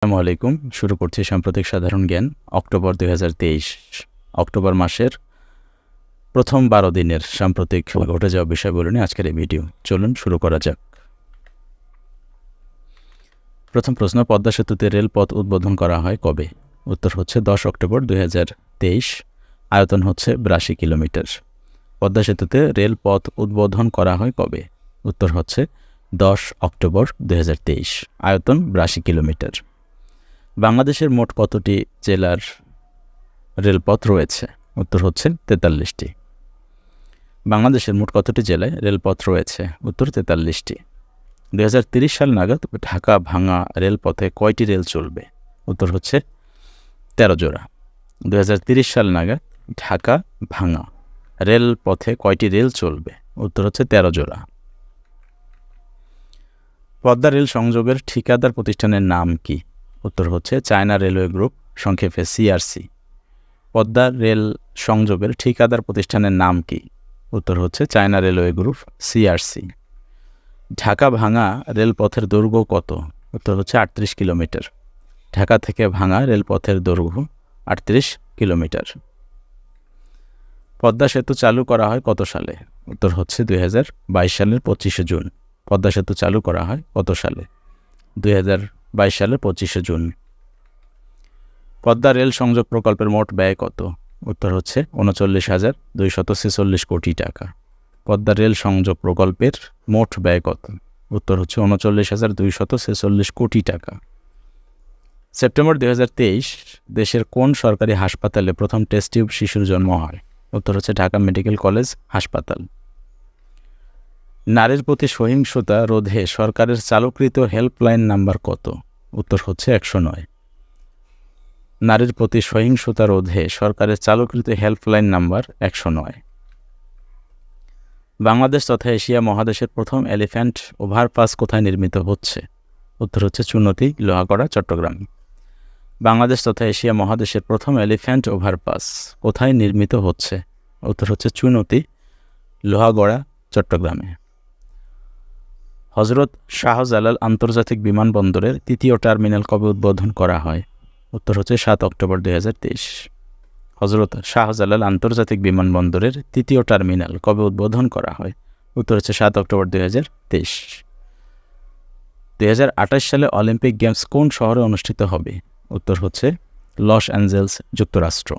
আসসালামু আলাইকুম। শুরু করছি সাম্প্রতিক সাধারণ জ্ঞান অক্টোবর ২০২৩। অক্টোবর মাসের প্রথম ১২ দিনের সাম্প্রতিক ঘটে যাওয়া বিষয়গুলো নিয়ে আজকের এই ভিডিও। চলুন শুরু করা যাক। প্রথম প্রশ্ন, পদ্মা সেতুতে রেলপথ উদ্বোধন করা হয় কবে? উত্তর হচ্ছে ১০ অক্টোবর ২০২৩। আয়তন হচ্ছে ৮২ কিলোমিটার। পদ্মা সেতুতে রেলপথ উদ্বোধন করা হয় কবে? উত্তর হচ্ছে ১০ অক্টোবর ২০২৩। আয়তন ৮২ কিলোমিটার। বাংলাদেশের মোট কতটি জেলার রেলপথ রয়েছে? উত্তর হচ্ছে ৪৩টি। বাংলাদেশের মোট কতটি জেলায় রেলপথ রয়েছে? উত্তর ৪৩টি। ২০৩০ সাল নাগাদ ঢাকা ভাঙা রেলপথে কয়টি রেল চলবে? উত্তর হচ্ছে ১৩ জোড়া। ২০৩০ সাল নাগাদ ঢাকা ভাঙা রেলপথে কয়টি রেল চলবে? উত্তর হচ্ছে ১৩ জোড়া। পদ্মা রেল সংযোগের ঠিকাদার প্রতিষ্ঠানের নাম কি? উত্তর হচ্ছে চায়না রেলওয়ে গ্রুপ, সংক্ষেপে সিআরসি। পদ্মা রেল সংযোগের ঠিকাদার প্রতিষ্ঠানের নাম কি? উত্তর হচ্ছে China railway group, CRC. Dhaka ভাঙা রেলপথের দৈর্ঘ্য কত? উত্তর হচ্ছে ৩৮ কিলোমিটার। ঢাকা থেকে ভাঙা রেলপথের দৈর্ঘ্য ৩৮ কিলোমিটার। পদ্মা সেতু চালু করা হয় কত সালে? উত্তর হচ্ছে ২০২২ সালের ২৫শে জুন। পদ্মা সেতু চালু করা হয় কত সালে? ২০২২ সালের ২৫শে জুন। পদ্মা রেল সংযোগ প্রকল্পের মোট ব্যয় কত? উত্তর হচ্ছে ৩৯,২৪৬ কোটি টাকা। পদ্মা রেল সংযোগ প্রকল্পের মোট ব্যয় কত? উত্তর হচ্ছে ৩৯,২৪৬ কোটি টাকা। সেপ্টেম্বর ২০২৩ দেশের কোন সরকারি হাসপাতালে প্রথম টেস্ট টিউব শিশুর জন্ম হয়? উত্তর হচ্ছে ঢাকা মেডিকেল কলেজ হাসপাতাল। নারীর প্রতি সহিংসতা রোধে সরকারের চালুকৃত হেল্পলাইন নাম্বার কত? উত্তর হচ্ছে ১০৯। নারীর প্রতি সহিংসতা রোধে সরকারের চালুকৃত হেল্পলাইন নাম্বার ১০৯। বাংলাদেশ তথা এশিয়া মহাদেশের প্রথম এলিফ্যান্ট ওভারপাস কোথায় নির্মিত হচ্ছে? উত্তর হচ্ছে চুনতি, লোহাগড়া, চট্টগ্রাম। বাংলাদেশ তথা এশিয়া মহাদেশের প্রথম এলিফ্যান্ট ওভারপাস কোথায় নির্মিত হচ্ছে? উত্তর হচ্ছে চুনতি, লোহাগড়া, চট্টগ্রামে। হজরত শাহজালাল আন্তর্জাতিক বিমানবন্দরের তৃতীয় টার্মিনাল কবে উদ্বোধন করা হয়? উত্তর হচ্ছে ৭ অক্টোবর ২০২৩। হজরত শাহজালাল আন্তর্জাতিক বিমানবন্দরের তৃতীয় টার্মিনাল কবে উদ্বোধন করা হয়? উত্তর হচ্ছে ৭ অক্টোবর ২০২৩। ২০২৮ সালে অলিম্পিক গেমস কোন শহরে অনুষ্ঠিত হবে? উত্তর হচ্ছে লস অ্যাঞ্জেলস, যুক্তরাষ্ট্র।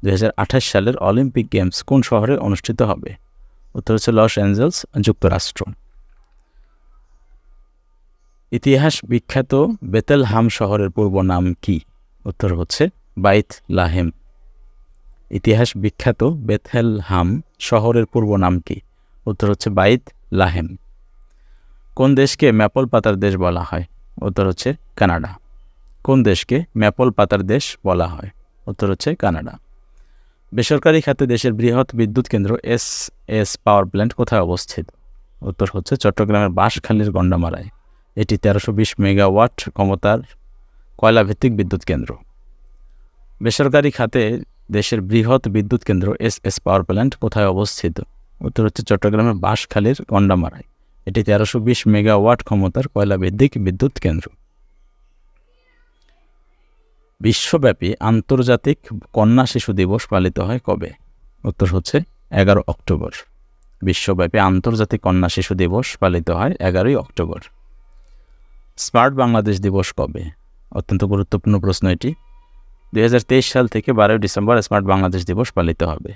২০২৮ সালের অলিম্পিক গেমস কোন শহরে অনুষ্ঠিত হবে? উত্তর হচ্ছে লস অ্যাঞ্জেলস, যুক্তরাষ্ট্র। ইতিহাস বিখ্যাত বেথেলহাম শহরের পূর্ব নাম কি? উত্তর হচ্ছে বাইত লাহেম। ইতিহাস বিখ্যাত বেথেলহাম শহরের পূর্ব নাম কি? উত্তর হচ্ছে বাইত লাহেম। কোন দেশকে ম্যাপল পাতার দেশ বলা হয়? উত্তর হচ্ছে কানাডা। কোন দেশকে ম্যাপল পাতার দেশ বলা হয়? উত্তর হচ্ছে কানাডা। বেসরকারি খাতে দেশের বৃহৎ বিদ্যুৎ কেন্দ্র এস পাওয়ার প্ল্যান্ট কোথায় অবস্থিত? উত্তর হচ্ছে চট্টগ্রামের বাঁশখালীর গন্ডামারায়। এটি ১৩২০ মেগাওয়াট ক্ষমতার কয়লাভিত্তিক বিদ্যুৎ কেন্দ্র। বেসরকারি খাতে দেশের বৃহৎ বিদ্যুৎ কেন্দ্র এস পাওয়ার প্ল্যান্ট কোথায় অবস্থিত? উত্তর হচ্ছে চট্টগ্রামের বাঁশখালীর গন্ডামারায়। এটি ১৩২০ মেগাওয়াট ক্ষমতার কয়লাভিত্তিক বিদ্যুৎ কেন্দ্র। বিশ্বব্যাপী আন্তর্জাতিক কন্যা শিশু দিবস পালিত হয় কবে? উত্তর হচ্ছে ১১ অক্টোবর। বিশ্বব্যাপী আন্তর্জাতিক কন্যা শিশু দিবস পালিত হয় ১১ই অক্টোবর। স্মার্ট বাংলাদেশ দিবস কবে? অত্যন্ত গুরুত্বপূর্ণ প্রশ্ন এটি। ২০২৩ সাল থেকে ১২ই ডিসেম্বর স্মার্ট বাংলাদেশ দিবস পালিত হবে।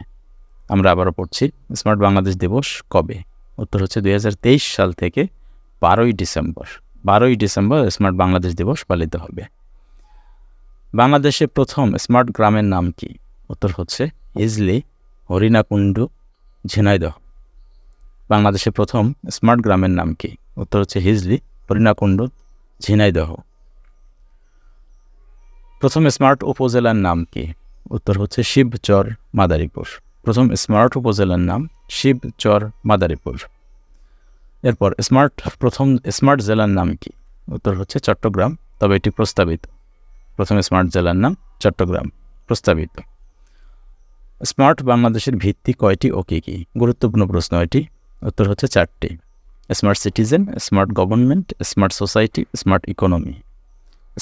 আমরা আবারও পড়ছি, স্মার্ট বাংলাদেশ দিবস কবে? উত্তর হচ্ছে ২০২৩ সাল থেকে ১২ই ডিসেম্বর। ১২ই ডিসেম্বর স্মার্ট বাংলাদেশ দিবস পালিত হবে। বাংলাদেশে প্রথম স্মার্ট গ্রামের নাম কি? উত্তর হচ্ছে হিজলি, হরিণাকুণ্ডু, ঝিনাইদহ। বাংলাদেশে প্রথম স্মার্ট গ্রামের নাম কি? উত্তর হচ্ছে হিজলি, হরিণাকুণ্ডু, ঝিনাইদহ। প্রথম স্মার্ট উপজেলার নাম কি? উত্তর হচ্ছে শিবচর, মাদারীপুর। প্রথম স্মার্ট উপজেলার নাম শিবচর, মাদারীপুর। এরপর প্রথম স্মার্ট জেলার নাম কি? উত্তর হচ্ছে চট্টগ্রাম, তবে এটি প্রস্তাবিত। প্রথম স্মার্ট জেলার নাম চট্টগ্রাম, প্রস্তাবিত। স্মার্ট বাংলাদেশের ভিত্তি কয়টি ও কী কী? গুরুত্বপূর্ণ প্রশ্ন এটি। উত্তর হচ্ছে ৪টি। Smart citizen, smart government, smart society, smart economy.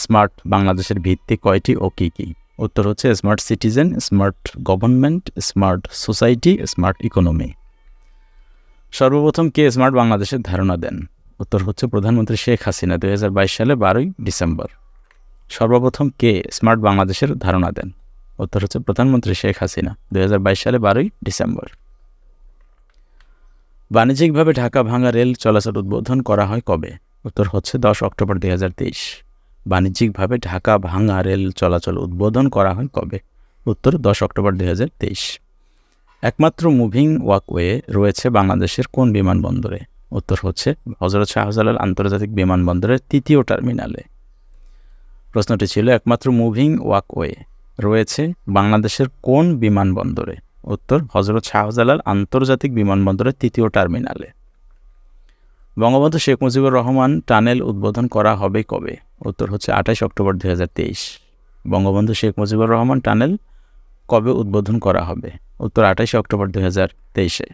Smart বাংলাদেশের ভিত্তি কয়টি ও কী কী? উত্তর হচ্ছে smart citizen, smart government, smart society, smart economy. সর্বপ্রথম কে স্মার্ট বাংলাদেশের ধারণা দেন? উত্তর হচ্ছে প্রধানমন্ত্রী শেখ হাসিনা 2022 সালে 12ই ডিসেম্বর। সর্বপ্রথম কে স্মার্ট বাংলাদেশের ধারণা দেন? উত্তর হচ্ছে প্রধানমন্ত্রী শেখ হাসিনা 2022 সালে 12ই ডিসেম্বর। বাণিজ্যিকভাবে ঢাকা ভাঙা রেল চলাচল উদ্বোধন করা হয় কবে? উত্তর হচ্ছে 10 অক্টোবর 2023। বাণিজ্যিকভাবে ঢাকা ভাঙা রেল চলাচল উদ্বোধন করা হয় কবে? উত্তর 10 অক্টোবর 2023। একমাত্র মুভিং ওয়াকওয়ে রয়েছে বাংলাদেশের কোন বিমানবন্দরে? উত্তর হচ্ছে হযরত শাহজালাল আন্তর্জাতিক বিমানবন্দরের 3য় টার্মিনালে। প্রশ্নটি ছিল একমাত্র মুভিং ওয়াকওয়ে রয়েছে বাংলাদেশের কোন বিমানবন্দরে? উত্তর হযরত শাহজালাল আন্তর্জাতিক বিমানবন্দরের 3য় টার্মিনালে। বঙ্গবন্ধু শেখ মুজিবুর রহমান টানেল উদ্বোধন করা হবে কবে? উত্তর হচ্ছে 28 অক্টোবর 2023। বঙ্গবন্ধু শেখ মুজিবুর রহমান টানেল কবে উদ্বোধন করা হবে? উত্তর 28 অক্টোবর 2023।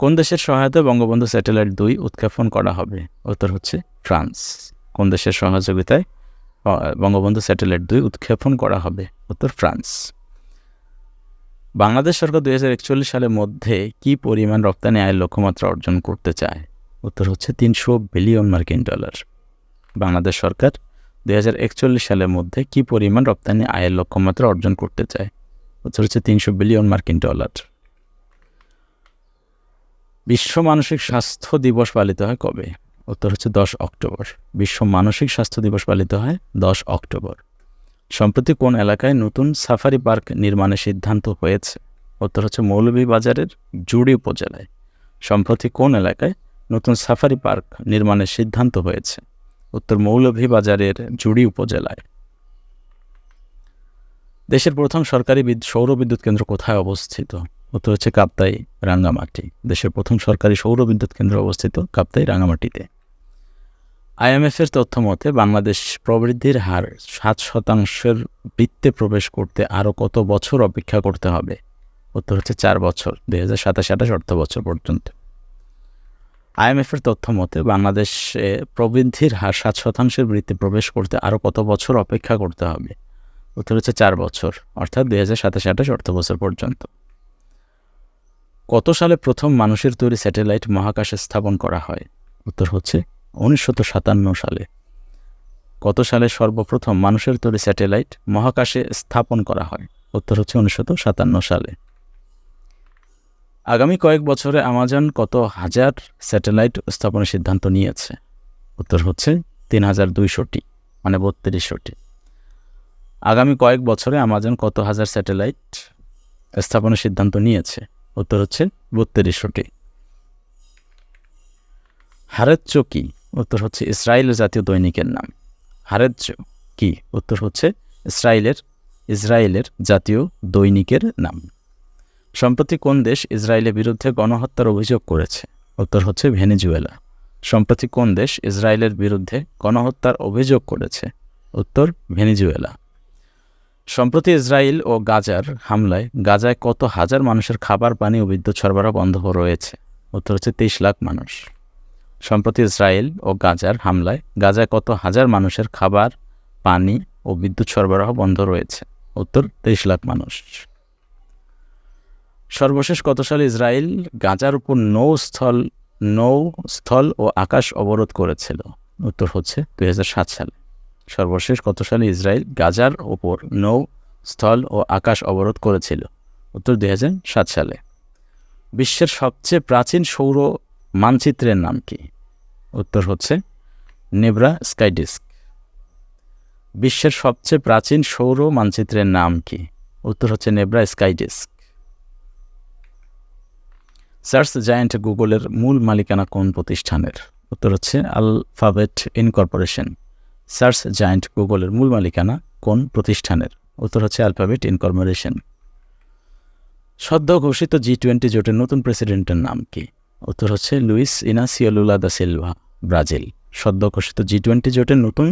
কোন দেশের সহায়তায় বঙ্গবন্ধু স্যাটেলাইট 2 উৎক্ষেপণ করা হবে? উত্তর হচ্ছে ফ্রান্স। কোন দেশের সহযোগিতায় বঙ্গবন্ধু স্যাটেলাইট 2 উৎক্ষেপণ করা হবে? উত্তর ফ্রান্স। বাংলাদেশ সরকার 2041 সালের মধ্যে কি পরিমাণ রপ্তানি আয়ের লক্ষ্যমাত্রা অর্জন করতে চায়? উত্তর হচ্ছে 300 বিলিয়ন মার্কিন ডলার। বাংলাদেশ সরকার 2041 সালের মধ্যে কি পরিমাণ রপ্তানি আয়ের লক্ষ্যমাত্রা অর্জন করতে চায়? উত্তর হচ্ছে 300 বিলিয়ন মার্কিন ডলার। বিশ্ব মানসিক স্বাস্থ্য দিবস পালিত হয় কবে? উত্তর হচ্ছে 10 অক্টোবর। বিশ্ব মানসিক স্বাস্থ্য দিবস পালিত হয় 10 অক্টোবর। সম্প্রতি কোন এলাকায় নতুন সাফারি পার্ক নির্মাণের সিদ্ধান্ত হয়েছে? উত্তর হচ্ছে মৌলভীবাজারের জুড়ি উপজেলায়। সম্প্রতি কোন এলাকায় নতুন সাফারি পার্ক নির্মাণের সিদ্ধান্ত হয়েছে? উত্তর মৌলভীবাজারের জুড়ি উপজেলায়। দেশের প্রথম সরকারি সৌর বিদ্যুৎ কেন্দ্র কোথায় অবস্থিত? উত্তর হচ্ছে কাপ্তাই, রাঙ্গামাটি। দেশের প্রথম সরকারি সৌর বিদ্যুৎ কেন্দ্র অবস্থিত কাপ্তাই, রাঙ্গামাটিতে। আইএমএফের তথ্য মতে বাংলাদেশ প্রবৃদ্ধির হার 7% বৃত্তে প্রবেশ করতে আরও কত বছর অপেক্ষা করতে হবে? উত্তর হচ্ছে 4 বছর, 2027-28 অর্থ বছর পর্যন্ত। আইএমএফের তথ্য মতে বাংলাদেশে প্রবৃদ্ধির হার 7% বৃত্তে প্রবেশ করতে আরও কত বছর অপেক্ষা করতে হবে? উত্তর হচ্ছে 4 বছর, অর্থাৎ 2027-28 অর্থ বছর পর্যন্ত। কত সালে প্রথম মানুষের তৈরি স্যাটেলাইট মহাকাশে স্থাপন করা হয়? উত্তর হচ্ছে 1957 সালে। কত সালে সর্বপ্রথম মানুষের তৈরি স্যাটেলাইট মহাকাশে স্থাপন করা হয়? উত্তর হচ্ছে 1957 সালে। আগামী কয়েক বছরে আমাজন কত হাজার স্যাটেলাইট স্থাপনের সিদ্ধান্ত নিয়েছে? উত্তর হচ্ছে 3200টি, মানে 3200টি। আগামী কয়েক বছরে আমাজন কত হাজার স্যাটেলাইট স্থাপনের সিদ্ধান্ত নিয়েছে? উত্তর হচ্ছে 3200টি। হারেৎজ কি? উত্তর হচ্ছে ইসরায়েলের জাতীয় দৈনিকের নাম। হারেৎজ কি? উত্তর হচ্ছে ইসরায়েলের জাতীয় দৈনিকের নাম। সম্প্রতি কোন দেশ ইসরায়েলের বিরুদ্ধে গণহত্যার অভিযোগ করেছে? উত্তর হচ্ছে ভেনেজুয়েলা। সম্প্রতি কোন দেশ ইসরায়েলের বিরুদ্ধে গণহত্যার অভিযোগ করেছে? উত্তর ভেনেজুয়েলা। সম্প্রতি ইসরায়েল ও গাজার হামলায় গাজায় কত হাজার মানুষের খাবার, পানি ও বিদ্যুৎ সরবরাহ বন্ধ রয়েছে? উত্তর হচ্ছে 23 লাখ মানুষ। সম্প্রতি ইসরায়েল ও গাজার হামলায় গাজায় কত হাজার মানুষের খাবার, পানি ও বিদ্যুৎ সরবরাহ বন্ধ রয়েছে? উত্তর 23 লাখ মানুষ। সর্বশেষ কত সালে ইসরায়েল গাজার উপর নৌ, স্থল ও আকাশ অবরোধ করেছিল? উত্তর হচ্ছে 2007 সালে। সর্বশেষ কত সালে ইসরায়েল গাজার উপর নৌ, স্থল ও আকাশ অবরোধ করেছিল? উত্তর 2007 সালে। বিশ্বের সবচেয়ে প্রাচীন সৌর মানচিত্রের নাম কি? উত্তর হচ্ছে নেব্রা স্কাই ডিস্ক। বিশ্বের সবচেয়ে প্রাচীন সৌর মানচিত্রের নাম কি? উত্তর হচ্ছে নেব্রা স্কাই ডিস্ক। সার্চ জায়ান্ট গুগলের মূল মালিকানা কোন প্রতিষ্ঠানের? উত্তর হচ্ছে আলফাবেট ইনকর্পোরেশন। সার্চ জায়ান্ট গুগলের মূল মালিকানা কোন প্রতিষ্ঠানের? উত্তর হচ্ছে আলফাবেট ইনকর্পোরেশন। সদ্য ঘোষিত G20 জোটের নতুন প্রেসিডেন্টের নাম কি? উত্তর হচ্ছে Luiz Inacio Lula da Silva, Brazil. সদ্য ঘোষিত G20 জোটের নতুন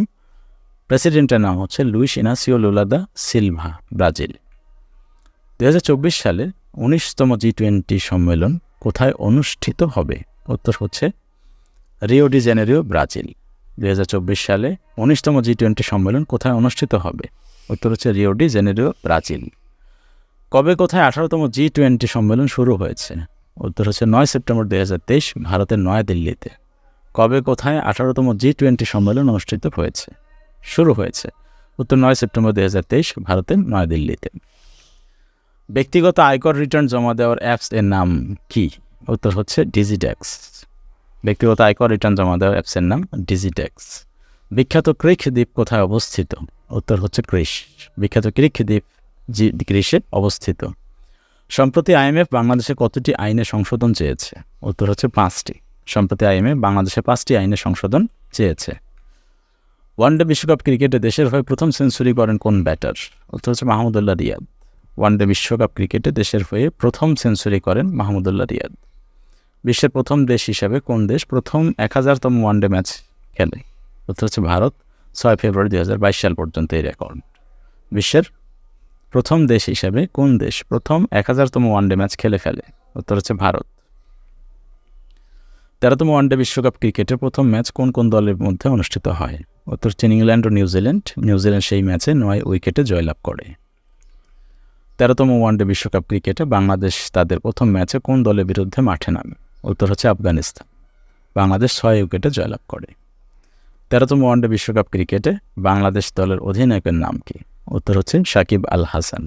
প্রেসিডেন্টের নাম হচ্ছে Luiz Inacio Lula da Silva, Brazil. 2024 সালে 19তম G20 সম্মেলন কোথায় অনুষ্ঠিত হবে? উত্তর হচ্ছে রিও ডি জেনেরিও, ব্রাজিল। 2024 সালে 19তম G20 সম্মেলন কোথায় অনুষ্ঠিত হবে? উত্তর হচ্ছে রিও ডি জেনেরো, ব্রাজিল। কবে কোথায় 18তম G20 সম্মেলন শুরু হয়েছে? উত্তর হচ্ছে 9 সেপ্টেম্বর 2023 ভারতের নয়াদিল্লিতে। কবে কোথায় 18তম G20 সম্মেলন অনুষ্ঠিত হয়েছে, শুরু হয়েছে? উত্তর 9 সেপ্টেম্বর 2023 ভারতের নয়াদিল্লিতে। ব্যক্তিগত আয়কর রিটার্ন জমা দেওয়ার অ্যাপস এর নাম কি? উত্তর হচ্ছে ডিজিট্যাক্স। ব্যক্তিগত আয়কর রিটার্ন জমা দেওয়ার অ্যাপসের নাম ডিজিট্যাক্স। বিখ্যাত ক্রিক দ্বীপ কোথায় অবস্থিত? উত্তর হচ্ছে গ্রিস। বিখ্যাত ক্রিক দ্বীপ গ্রিসে অবস্থিত। সম্প্রতি IMF বাংলাদেশে কতটি আইনে সংশোধন চেয়েছে? উত্তর হচ্ছে 5টি। সম্প্রতি IMF বাংলাদেশে 5টি আইনে সংশোধন চেয়েছে। ওয়ানডে বিশ্বকাপ ক্রিকেটে দেশের হয়ে প্রথম সেঞ্চুরি করেন কোন ব্যাটার? উত্তর হচ্ছে মাহমুদুল্লাহ রিয়াদ। ওয়ানডে বিশ্বকাপ ক্রিকেটে দেশের হয়ে প্রথম সেঞ্চুরি করেন মাহমুদুল্লাহ রিয়াদ। বিশ্বের প্রথম দেশ হিসাবে কোন দেশ প্রথম 1000তম ওয়ানডে ম্যাচ খেলে? উত্তর হচ্ছে ভারত। 6 ফেব্রুয়ারি 2022 সাল পর্যন্ত এই রেকর্ড। বিশ্বের প্রথম দেশ হিসাবে কোন দেশ প্রথম 1000তম ওয়ানডে ম্যাচ খেলে ফেলে? উত্তর হচ্ছে ভারত। 13তম ওয়ানডে বিশ্বকাপ ক্রিকেটের প্রথম ম্যাচ কোন কোন দলের মধ্যে অনুষ্ঠিত হয়? উত্তর হচ্ছে ইংল্যান্ড ও নিউজিল্যান্ড। নিউজিল্যান্ড সেই ম্যাচে 9 উইকেটে জয়লাভ করে। 13তম ওয়ানডে বিশ্বকাপ ক্রিকেটে বাংলাদেশ তাদের প্রথম ম্যাচে কোন দলের বিরুদ্ধে মাঠে নামে? উত্তর হচ্ছে আফগানিস্তান। বাংলাদেশ 6 উইকেটে জয়লাভ করে। 13তম ওয়ানডে বিশ্বকাপ ক্রিকেটে বাংলাদেশ দলের অধিনায়কের নাম কি? উত্তর হচ্ছে সাকিব আল হাসান।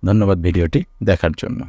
ধন্যবাদ ভিডিওটি দেখার জন্য।